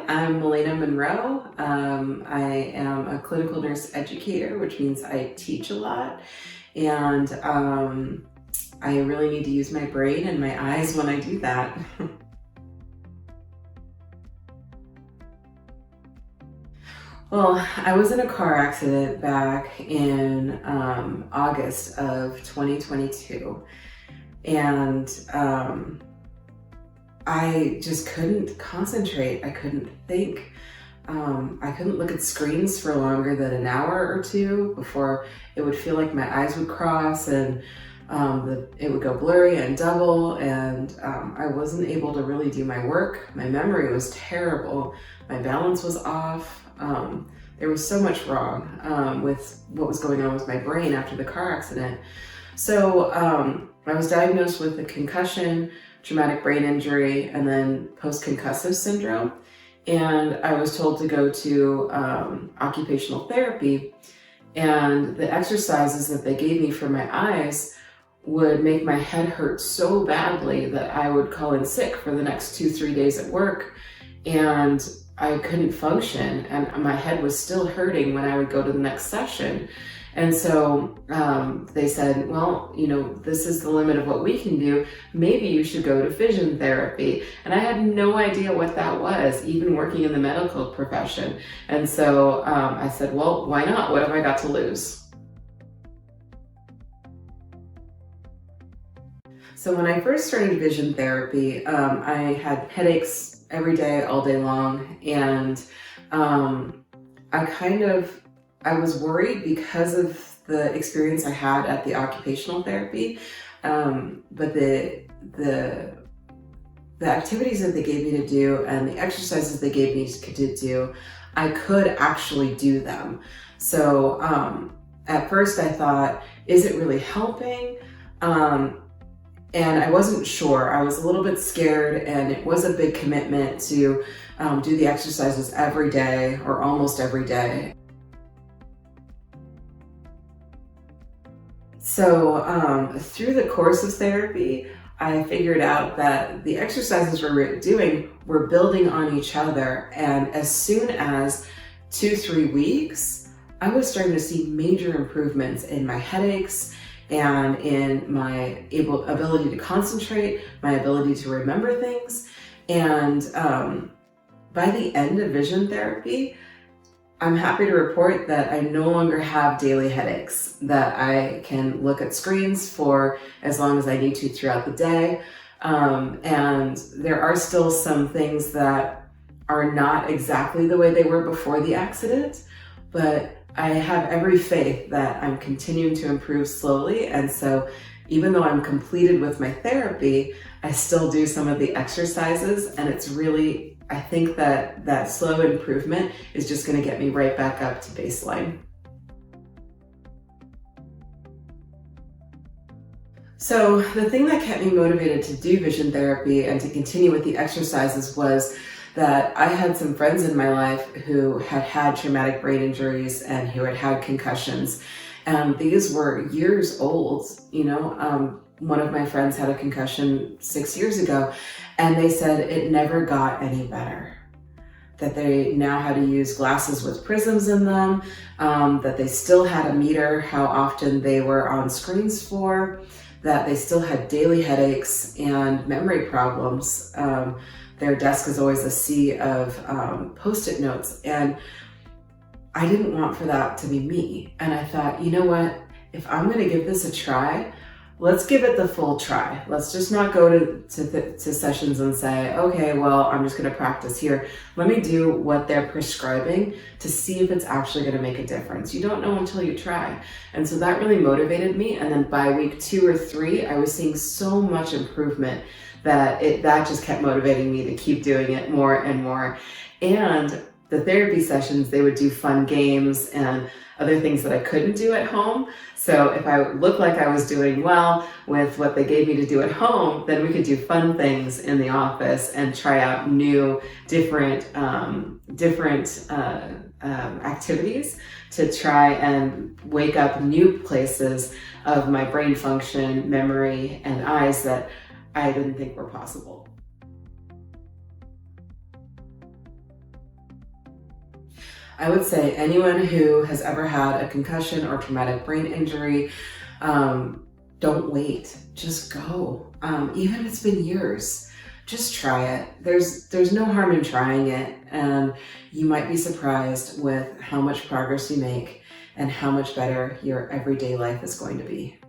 I'm Malena Monroe. I am a clinical nurse educator, which means I teach a lot, and I really need to use my brain and my eyes when I do that. Well, I was in a car accident back in August of 2022, and I just couldn't concentrate. I couldn't think. I couldn't look at screens for longer than an hour or two before it would feel like my eyes would cross and it would go blurry and double, and I wasn't able to really do my work. My memory was terrible. My balance was off. There was so much wrong with what was going on with my brain after the car accident. So I was diagnosed with a concussion, traumatic brain injury, and then post-concussive syndrome. And I was told to go to occupational therapy. And the exercises that they gave me for my eyes would make my head hurt so badly that I would call in sick for the next 2-3 days at work. And I couldn't function, and my head was still hurting when I would go to the next session. And so they said, well, you know, this is the limit of what we can do. Maybe you should go to vision therapy. And I had no idea what that was, even working in the medical profession. And so I said, well, why not? What have I got to lose? So when I first started vision therapy, I had headaches every day, all day long. And I was worried because of the experience I had at the occupational therapy. But the activities that they gave me to do and the exercises they gave me to do, I could actually do them. So at first I thought, is it really helping? And I wasn't sure. I was a little bit scared, and it was a big commitment to do the exercises every day or almost every day. So through the course of therapy, I figured out that the exercises we were doing were building on each other. And as soon as 2-3 weeks, I was starting to see major improvements in my headaches and in my ability to concentrate, my ability to remember things. And by the end of vision therapy, I'm happy to report that I no longer have daily headaches, that I can look at screens for as long as I need to throughout the day. And there are still some things that are not exactly the way they were before the accident, but I have every faith that I'm continuing to improve slowly. And so even though I'm completed with my therapy, I still do some of the exercises, and it's really, I think that slow improvement is just going to get me right back up to baseline. So the thing that kept me motivated to do vision therapy and to continue with the exercises was that I had some friends in my life who had had traumatic brain injuries and who had had concussions. And these were years old. You know, one of my friends had a concussion 6 years ago, and they said it never got any better. That they now had to use glasses with prisms in them, that they still had to meter how often they were on screens for, that they still had daily headaches and memory problems. Their desk is always a sea of Post-it notes, and I didn't want for that to be me. And I thought, you know what, if I'm gonna give this a try, let's give it the full try. Let's just not go to sessions and say, okay, well, I'm just gonna practice here. Let me do what they're prescribing to see if it's actually gonna make a difference. You don't know until you try. And so that really motivated me. And then by week 2 or 3, I was seeing so much improvement that just kept motivating me to keep doing it more and more. And the therapy sessions, they would do fun games and other things that I couldn't do at home. So if I looked like I was doing well with what they gave me to do at home, then we could do fun things in the office and try out new, different activities to try and wake up new places of my brain function, memory, and eyes that I didn't think were possible. I would say anyone who has ever had a concussion or traumatic brain injury, don't wait. Just go. Even if it's been years, just try it. There's no harm in trying it, and you might be surprised with how much progress you make and how much better your everyday life is going to be.